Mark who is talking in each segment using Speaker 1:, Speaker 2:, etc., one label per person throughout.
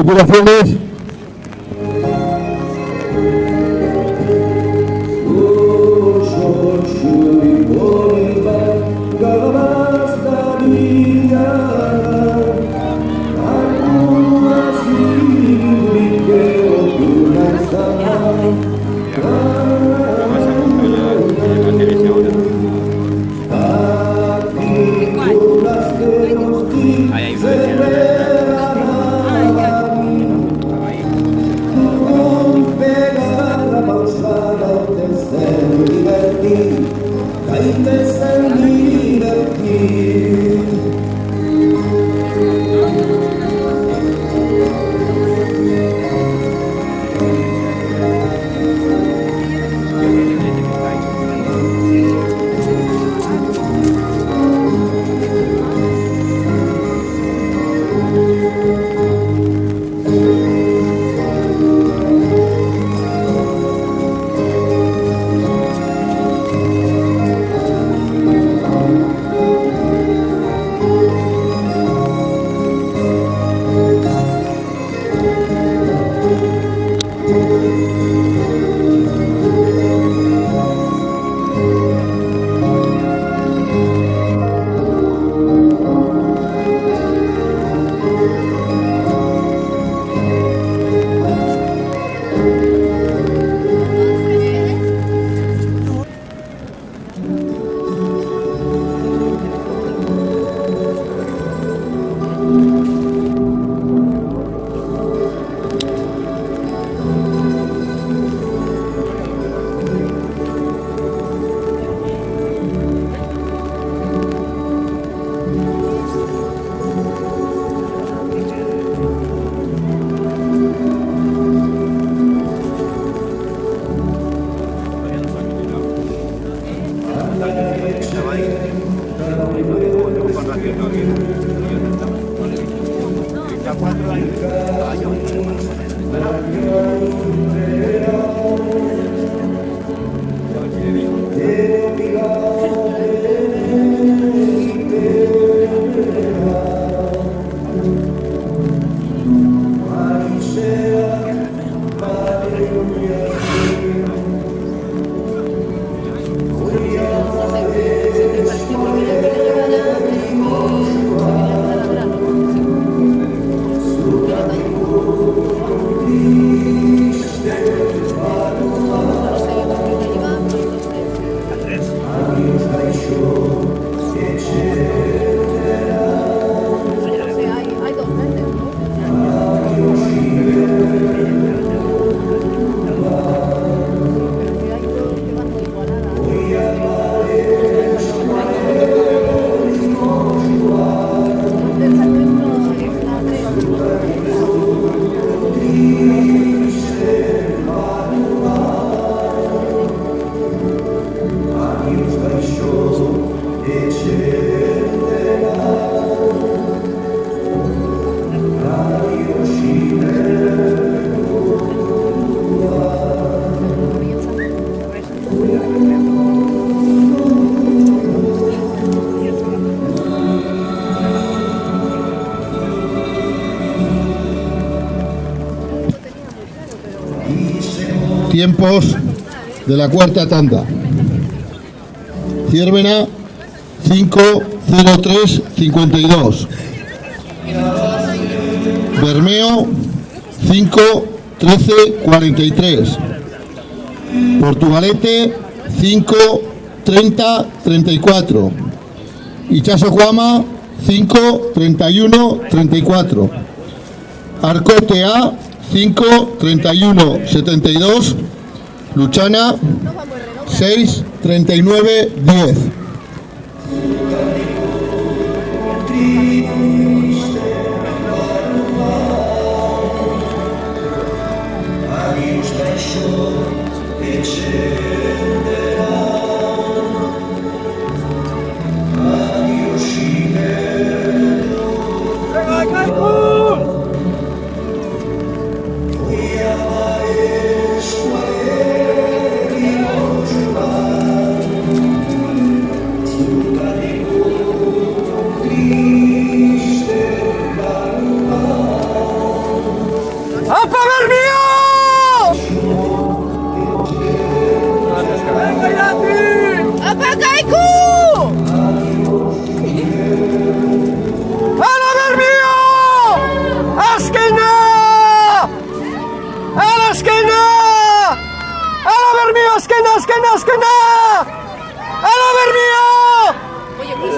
Speaker 1: tripulaciones. Tiempos de la cuarta tanda. Ciervena 5:03:52. Bermeo 5:13:43. Portugalete 5:30:34. Itxasokuama 5:31:34. Arcotea 5:31:72. Luchana 6:39:10.
Speaker 2: Azkena! Ala Bermeo, azkena, azkena, azkena! Ala Bermeo!
Speaker 3: Oye, pues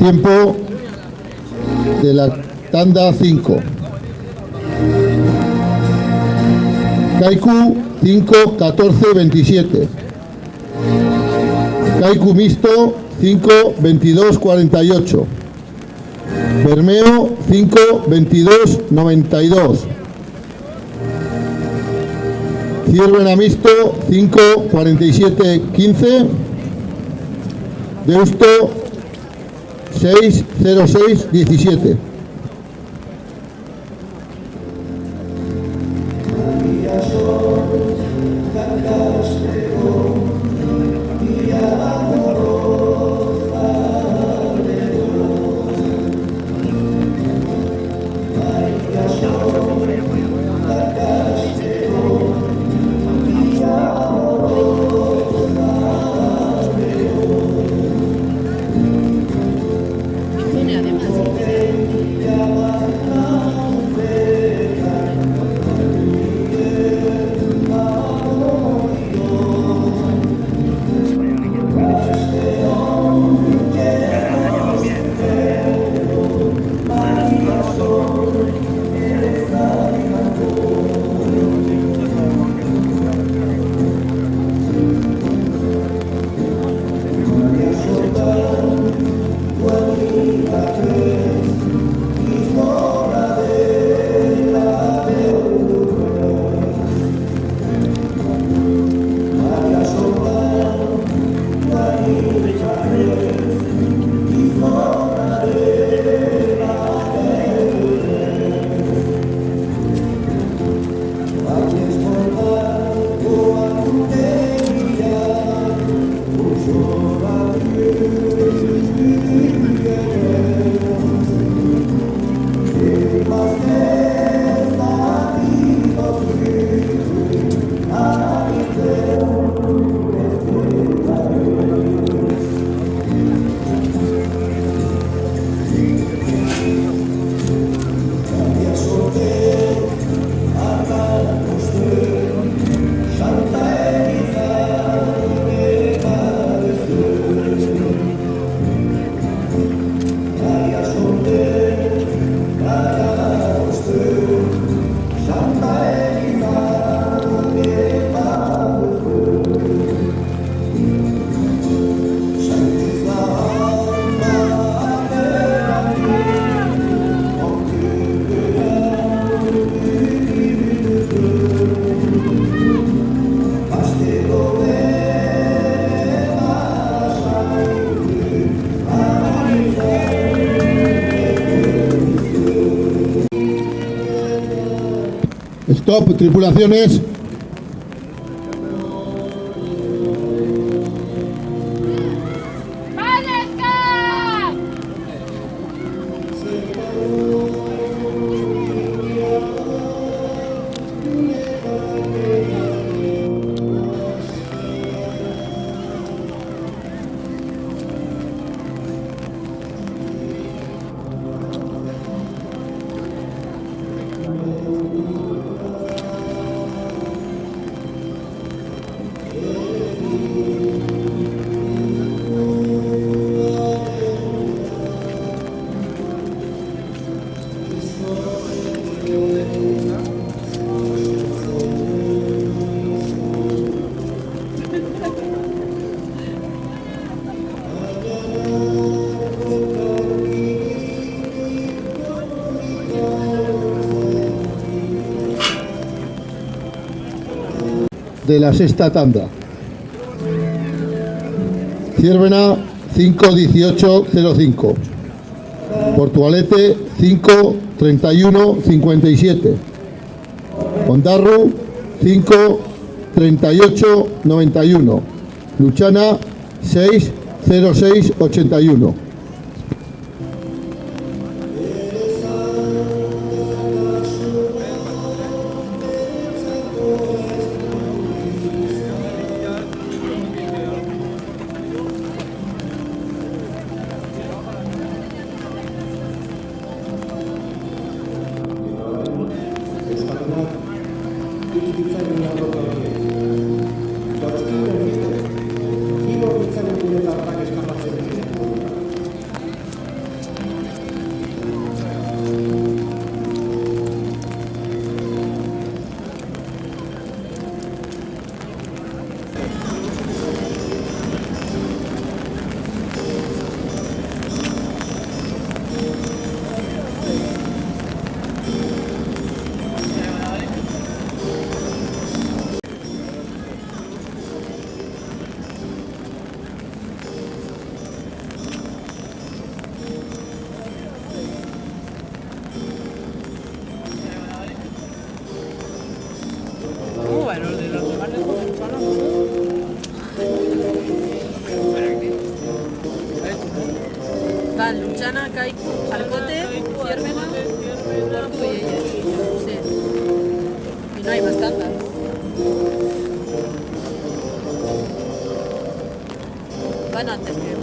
Speaker 1: Tiempo de la tanda 5. Kaiku 5, 14, 27. Kaiku mixto 5, 22, 48. Bermeo 5, 22, 92. Ciervena mixto 5, 47, 15. Deusto 6, 06, 17. Stop, tripulaciones. De la sexta tanda. Ciervena 5:18:05. Portugalete 5:31:57. Ondarru 5:38:91. Luchana 6:06:81.
Speaker 3: Van Luchana, Kaiku, Salcote, Ciervena, Portu y ellos. Sí. Y no hay más tandas. Van antes que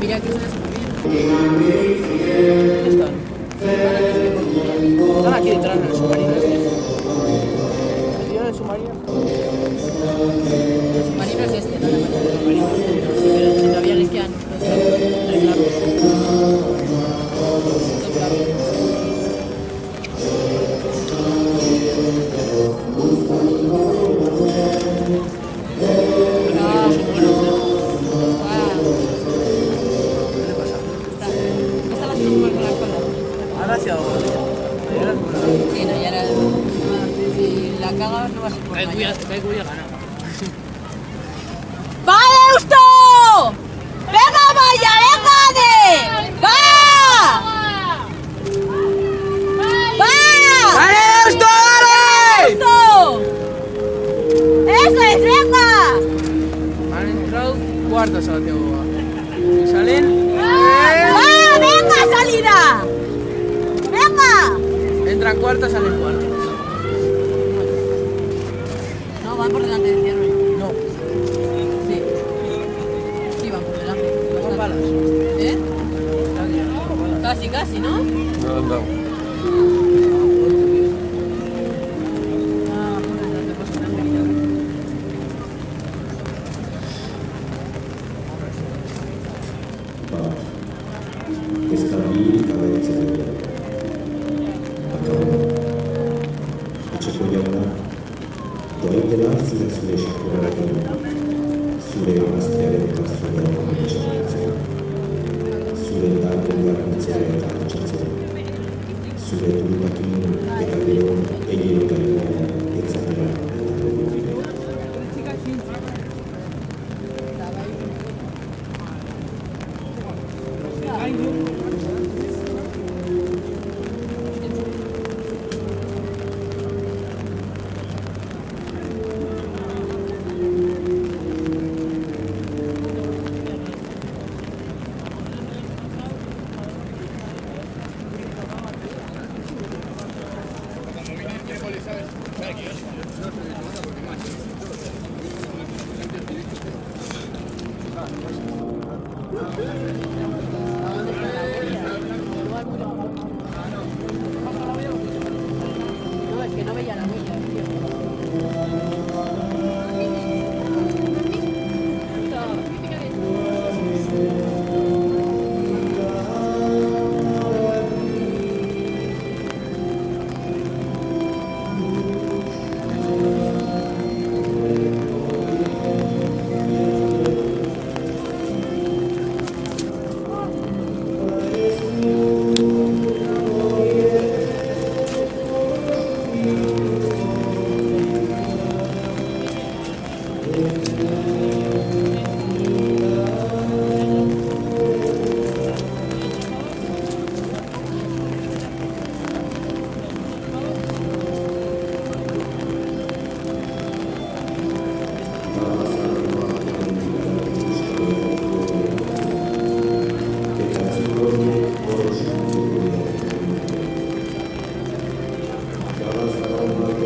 Speaker 3: mira que una están. Están aquí detrás del submarino. ¿El tío del submarino? El submarino es este, ¿no? El submarino. Sí, pero si todavía les quedan tres largos. Sí, no, ya era. Si la cagas, no vas a poder. Caigo y a ganar. ¡Va, Deusto! ¡Venga, vaya, venga! ¡Va! ¡Va!
Speaker 2: Puerta Santiago. ¿Y salen?
Speaker 4: ¡Ah, venga, salida! ¡Venga!
Speaker 2: Entran cuartas, salen cuartas.
Speaker 3: No, van por delante del cierre.
Speaker 2: No.
Speaker 3: Sí. Sí, van por delante.
Speaker 2: Con balas.
Speaker 3: ¿Eh? Casi, casi, ¿no?
Speaker 1: No andamos.
Speaker 3: Ah, por delante, pues se me han venido.
Speaker 5: Questa lirica verso il Accogliamo togliersi sulle sciacqueratine, sulle rastrelle di pastrello come diceva, sulle tavole di armazione e calciazione, sulle turbatine e calderoni e gli organi e zappellati dalle bibite.
Speaker 3: No, es que no veía la huella, tío. Sarà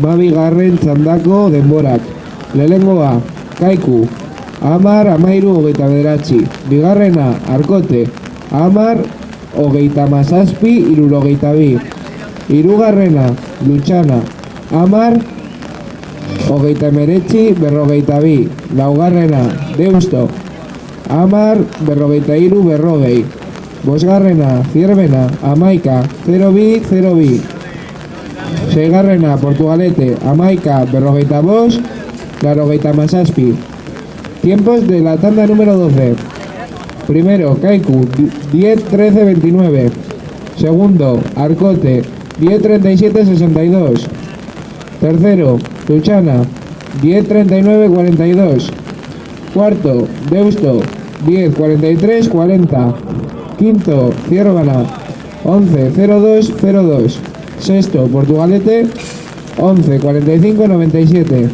Speaker 6: Amabigarren txandako denborak. Lehenengoa, Kaiku, 10-13. Bigarrena, Arkote, 10-37. Hirugarrena, Lutxana, 10-39. Laugarrena, Deusto, 10-43. Bosgarrena, Zierbena, 11-02. Seigarrena, Portugalete, 11-45. 87. Tiempos de la tanda número 12. Primero, Kaiku, 10-13-29. Segundo, Arkote, 10-37-62. Tercero, Luchana, 10-39-42. Cuarto, Deusto, 10-43-40. Quinto, Ciervana, 11-02-02. Sexto, Portugalete, 11-45-97.